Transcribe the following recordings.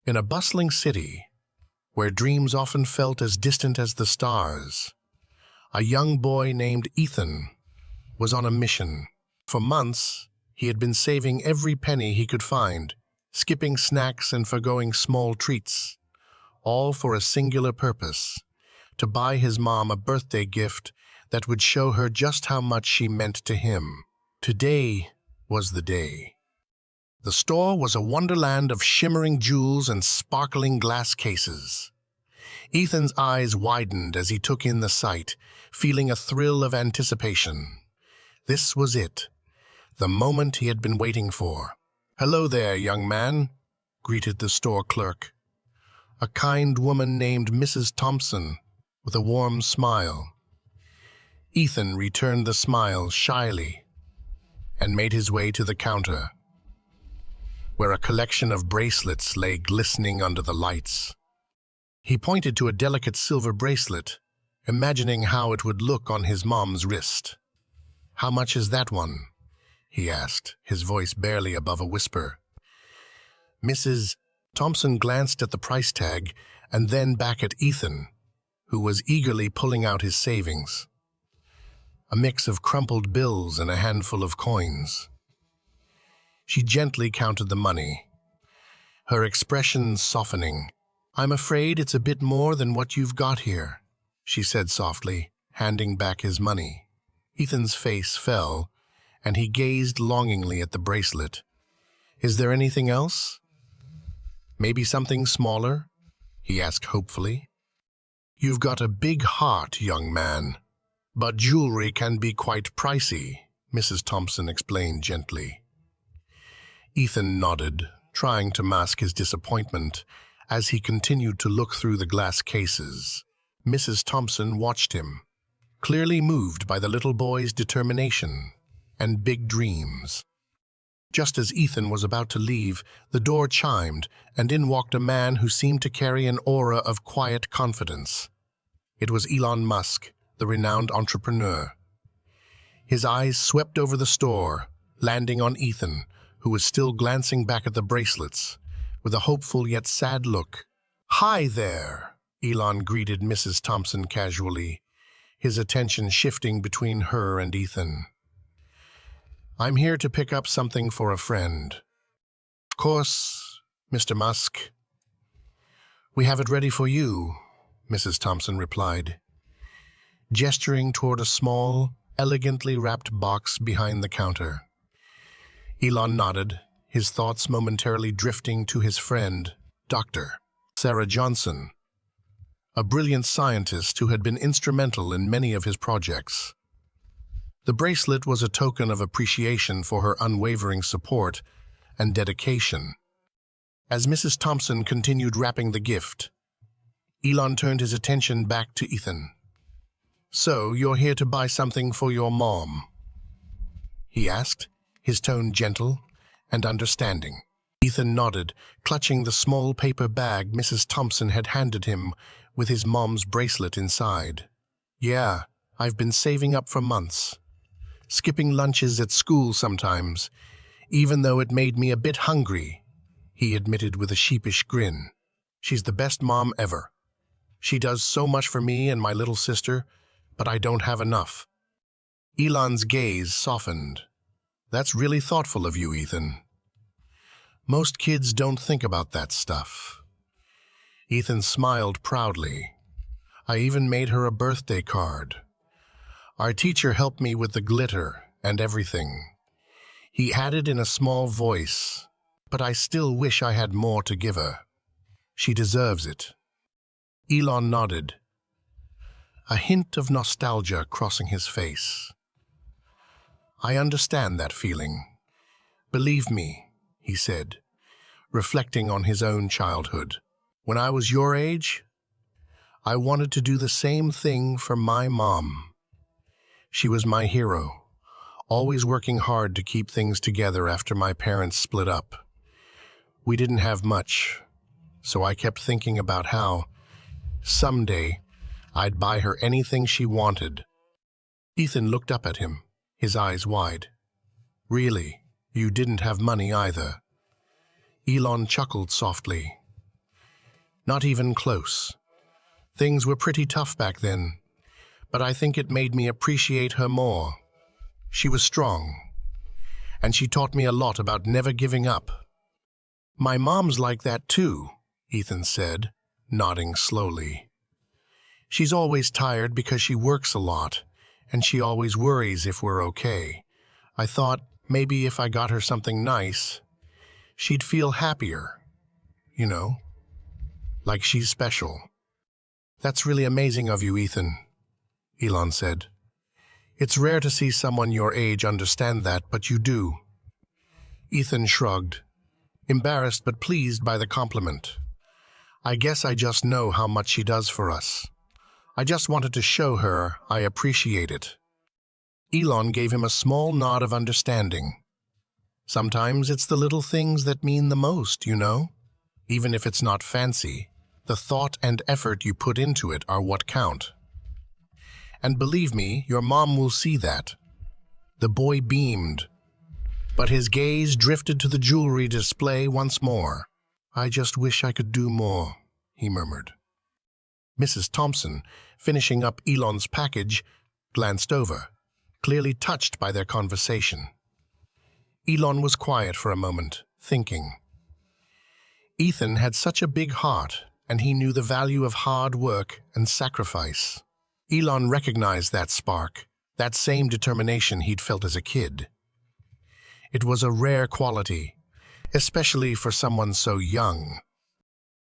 In a bustling city, where dreams often felt as distant as the stars, a young boy named Ethan was on a mission. For months, he had been saving every penny he could find, skipping snacks and forgoing small treats, all for a singular purpose: to buy his mom a birthday gift that would show her just how much she meant to him. Today was the day. The store was a wonderland of shimmering jewels and sparkling glass cases. Ethan's eyes widened as he took in the sight, feeling a thrill of anticipation. This was it, the moment he had been waiting for. "Hello there, young man," greeted the store clerk, a kind woman named Mrs. Thompson, with a warm smile. Ethan returned the smile shyly and made his way to the counter, where a collection of bracelets lay glistening under the lights. He pointed to a delicate silver bracelet, imagining how it would look on his mom's wrist. "How much is that one?" he asked, his voice barely above a whisper. Mrs. Thompson glanced at the price tag and then back at Ethan, who was eagerly pulling out his savings, a mix of crumpled bills and a handful of coins. She gently counted the money, her expression softening. "I'm afraid it's a bit more than what you've got here," she said softly, handing back his money. Ethan's face fell, and he gazed longingly at the bracelet. "Is there anything else? Maybe something smaller?" he asked hopefully. "You've got a big heart, young man, but jewelry can be quite pricey," Mrs. Thompson explained gently. Ethan nodded, trying to mask his disappointment as he continued to look through the glass cases. Mrs. Thompson watched him, clearly moved by the little boy's determination and big dreams. Just as Ethan was about to leave, the door chimed, and in walked a man who seemed to carry an aura of quiet confidence. It was Elon Musk, the renowned entrepreneur. His eyes swept over the store, landing on Ethan, who was still glancing back at the bracelets, with a hopeful yet sad look. "Hi there," Elon greeted Mrs. Thompson casually, his attention shifting between her and Ethan. "I'm here to pick up something for a friend." "Of course, Mr. Musk. We have it ready for you," Mrs. Thompson replied, gesturing toward a small, elegantly wrapped box behind the counter. Elon nodded, his thoughts momentarily drifting to his friend, Dr. Sarah Johnson, a brilliant scientist who had been instrumental in many of his projects. The bracelet was a token of appreciation for her unwavering support and dedication. As Mrs. Thompson continued wrapping the gift, Elon turned his attention back to Ethan. "So, you're here to buy something for your mom?" he asked, his tone gentle and understanding. Ethan nodded, clutching the small paper bag Mrs. Thompson had handed him with his mom's bracelet inside. "Yeah, I've been saving up for months, skipping lunches at school sometimes, even though it made me a bit hungry," he admitted with a sheepish grin. "She's the best mom ever. She does so much for me and my little sister, but I don't have enough." Elon's gaze softened. "That's really thoughtful of you, Ethan. Most kids don't think about that stuff." Ethan smiled proudly. "I even made her a birthday card. Our teacher helped me with the glitter and everything." He added in a small voice, "But I still wish I had more to give her. She deserves it." Elon nodded, a hint of nostalgia crossing his face. "I understand that feeling. Believe me," he said, reflecting on his own childhood. "When I was your age, I wanted to do the same thing for my mom. She was my hero, always working hard to keep things together after my parents split up. We didn't have much, so I kept thinking about how, someday, I'd buy her anything she wanted." Ethan looked up at him, his eyes wide. "Really, you didn't have money either?" Elon chuckled softly. Not even close. Things were pretty tough back then, but I think it made me appreciate her more. She was strong, and she taught me a lot about never giving up. My mom's like that too, Ethan said, nodding slowly. She's always tired because she works a lot, and she always worries if we're okay. I thought maybe if I got her something nice, she'd feel happier, you know, like she's special. That's really amazing of you, Ethan, Elon said. It's rare to see someone your age understand that, but you do. Ethan shrugged, embarrassed but pleased by the compliment. I guess I just know how much she does for us. I just wanted to show her I appreciate it. Elon gave him a small nod of understanding. Sometimes it's the little things that mean the most, you know? Even if it's not fancy, the thought and effort you put into it are what count. And believe me, your mom will see that. The boy beamed, but his gaze drifted to the jewelry display once more. I just wish I could do more, he murmured. Mrs. Thompson, finishing up Elon's package, glanced over, clearly touched by their conversation. Elon was quiet for a moment, thinking. Ethan had such a big heart, and he knew the value of hard work and sacrifice. Elon recognized that spark, that same determination he'd felt as a kid. It was a rare quality, especially for someone so young.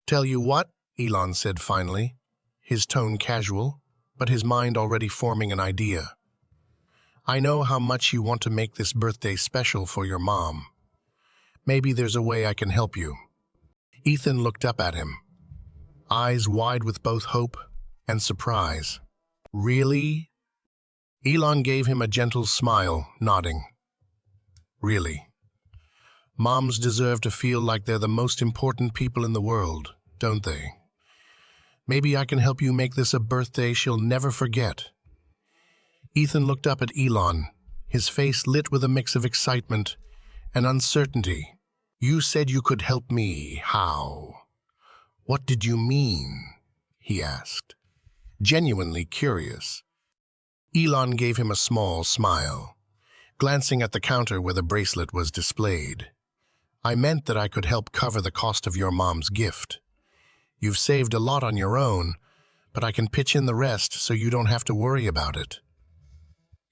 Tell you what, Elon said finally, his tone casual, but his mind already forming an idea. I know how much you want to make this birthday special for your mom. Maybe there's a way I can help you. Ethan looked up at him, eyes wide with both hope and surprise. Really? Elon gave him a gentle smile, nodding. Really. Moms deserve to feel like they're the most important people in the world, don't they? Maybe I can help you make this a birthday she'll never forget. Ethan looked up at Elon, his face lit with a mix of excitement and uncertainty. You said you could help me. How? What did you mean? He asked, genuinely curious. Elon gave him a small smile, glancing at the counter where the bracelet was displayed. I meant that I could help cover the cost of your mom's gift. You've saved a lot on your own, but I can pitch in the rest so you don't have to worry about it.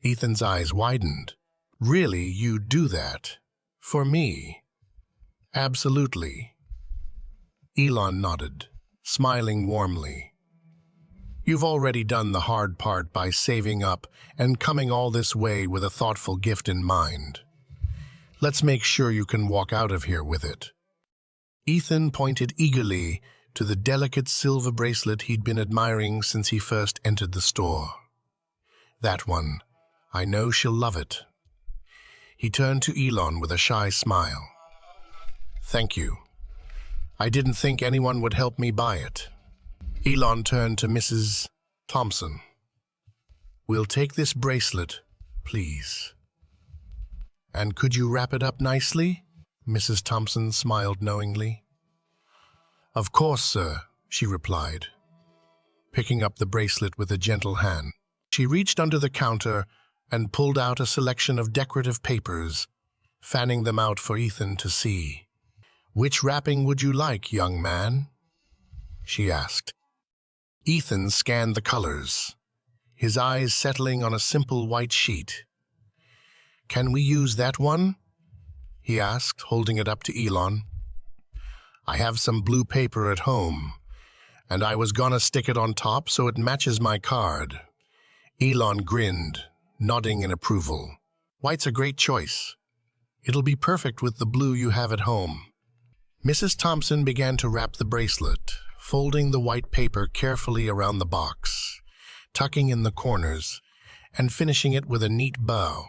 Ethan's eyes widened. Really, you'd do that? For me? Absolutely. Elon nodded, smiling warmly. You've already done the hard part by saving up and coming all this way with a thoughtful gift in mind. Let's make sure you can walk out of here with it. Ethan pointed eagerly to the delicate silver bracelet he'd been admiring since he first entered the store. That one. I know she'll love it. He turned to Elon with a shy smile. Thank you. I didn't think anyone would help me buy it. Elon turned to Mrs. Thompson. We'll take this bracelet, please. And could you wrap it up nicely? Mrs. Thompson smiled knowingly. Of course, sir, she replied, picking up the bracelet with a gentle hand. She reached under the counter and pulled out a selection of decorative papers, fanning them out for Ethan to see. Which wrapping would you like, young man? She asked. Ethan scanned the colors, his eyes settling on a simple white sheet. Can we use that one? He asked, holding it up to Elon. I have some blue paper at home, and I was gonna stick it on top so it matches my card. Elon grinned, nodding in approval. White's a great choice. It'll be perfect with the blue you have at home. Mrs. Thompson began to wrap the bracelet, folding the white paper carefully around the box, tucking in the corners, and finishing it with a neat bow.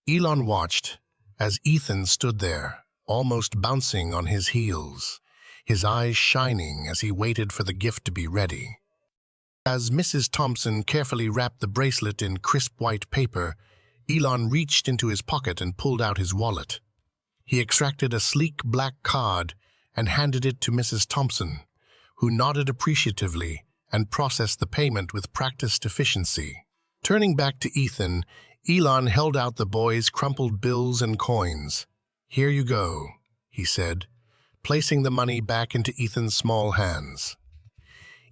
Elon watched as Ethan stood there, almost bouncing on his heels, his eyes shining as he waited for the gift to be ready. As Mrs. Thompson carefully wrapped the bracelet in crisp white paper, Elon reached into his pocket and pulled out his wallet. He extracted a sleek black card and handed it to Mrs. Thompson, who nodded appreciatively and processed the payment with practiced efficiency. Turning back to Ethan, Elon held out the boy's crumpled bills and coins. "Here you go," he said, placing the money back into Ethan's small hands.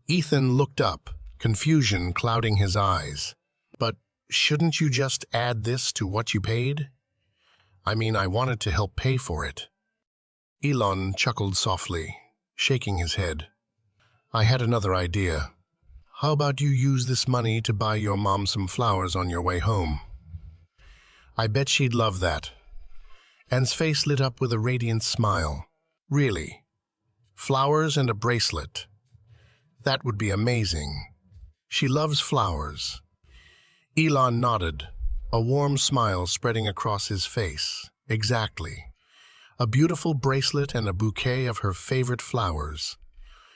Ethan looked up, confusion clouding his eyes. "But shouldn't you just add this to what you paid? I mean, I wanted to help pay for it." Elon chuckled softly, shaking his head. "I had another idea. How about you use this money to buy your mom some flowers on your way home? I bet she'd love that." Anne's face lit up with a radiant smile. "Really? Flowers and a bracelet? That would be amazing. She loves flowers." Elon nodded, a warm smile spreading across his face. "Exactly. A beautiful bracelet and a bouquet of her favorite flowers.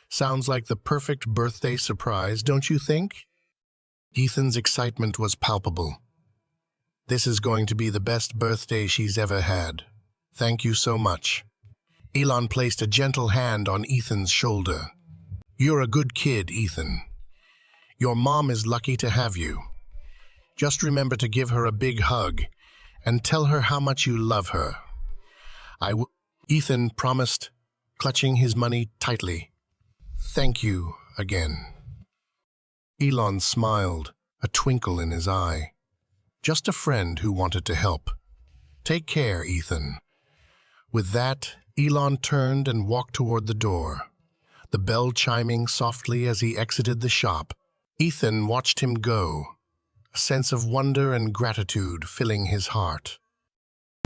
Sounds like the perfect birthday surprise, don't you think?" Ethan's excitement was palpable. "This is going to be the best birthday she's ever had. Thank you so much." Elon placed a gentle hand on Ethan's shoulder. "You're a good kid, Ethan. Your mom is lucky to have you. Just remember to give her a big hug and tell her how much you love her." Ethan promised, clutching his money tightly. "Thank you again." Elon smiled, a twinkle in his eye. Just a friend who wanted to help. "Take care, Ethan." With that, Elon turned and walked toward the door, the bell chiming softly as he exited the shop. Ethan watched him go, a sense of wonder and gratitude filling his heart.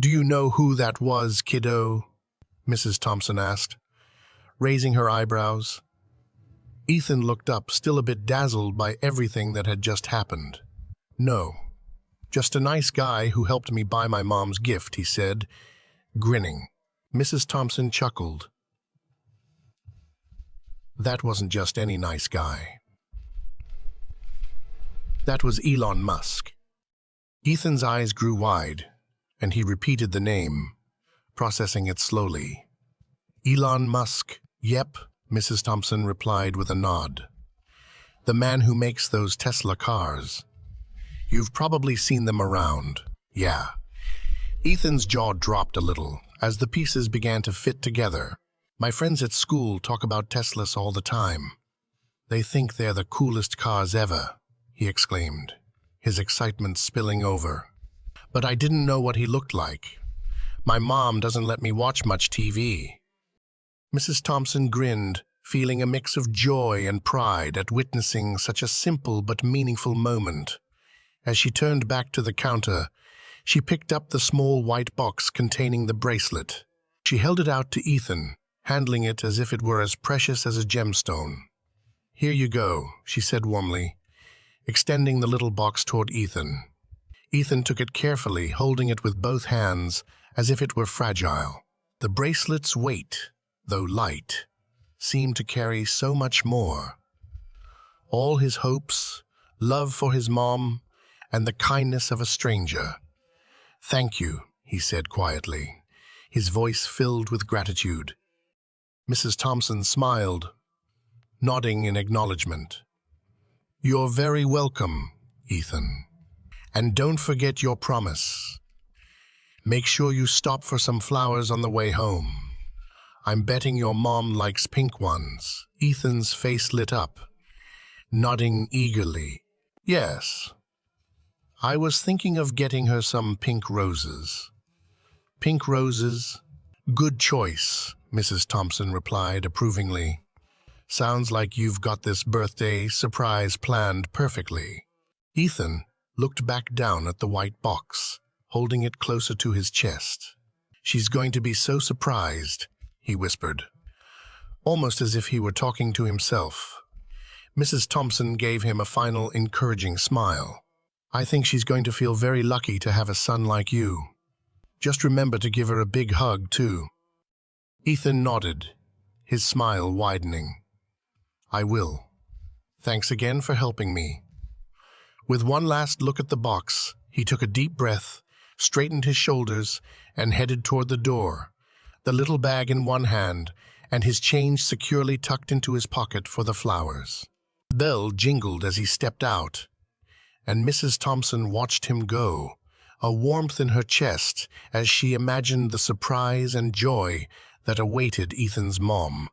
"Do you know who that was, kiddo?" Mrs. Thompson asked, raising her eyebrows. Ethan looked up, still a bit dazzled by everything that had just happened. "No, just a nice guy who helped me buy my mom's gift," he said, grinning. Mrs. Thompson chuckled. "That wasn't just any nice guy. That was Elon Musk." Ethan's eyes grew wide, and he repeated the name, processing it slowly. "Elon Musk, yep," Mrs. Thompson replied with a nod. "The man who makes those Tesla cars. You've probably seen them around." "Yeah." Ethan's jaw dropped a little as the pieces began to fit together. "My friends at school talk about Teslas all the time. They think they're the coolest cars ever," he exclaimed, his excitement spilling over. "But I didn't know what he looked like. My mom doesn't let me watch much TV." Mrs. Thompson grinned, feeling a mix of joy and pride at witnessing such a simple but meaningful moment. As she turned back to the counter, she picked up the small white box containing the bracelet. She held it out to Ethan, handling it as if it were as precious as a gemstone. "Here you go," she said warmly, extending the little box toward Ethan. Ethan took it carefully, holding it with both hands as if it were fragile. The bracelet's weight, though light, seemed to carry so much more. All his hopes, love for his mom, and the kindness of a stranger. "Thank you," he said quietly, his voice filled with gratitude. Mrs. Thompson smiled, nodding in acknowledgement. "You're very welcome, Ethan. And don't forget your promise. Make sure you stop for some flowers on the way home. I'm betting your mom likes pink ones." Ethan's face lit up, nodding eagerly. "Yes. I was thinking of getting her some pink roses." "Pink roses? Good choice," Mrs. Thompson replied approvingly. "Sounds like you've got this birthday surprise planned perfectly." Ethan looked back down at the white box, holding it closer to his chest. "She's going to be so surprised," he whispered, almost as if he were talking to himself. Mrs. Thompson gave him a final encouraging smile. "I think she's going to feel very lucky to have a son like you. Just remember to give her a big hug, too." Ethan nodded, his smile widening. "I will. Thanks again for helping me." With one last look at the box, he took a deep breath, straightened his shoulders, and headed toward the door, the little bag in one hand and his change securely tucked into his pocket for the flowers. The bell jingled as he stepped out, and Mrs. Thompson watched him go, a warmth in her chest as she imagined the surprise and joy that awaited Ethan's mom.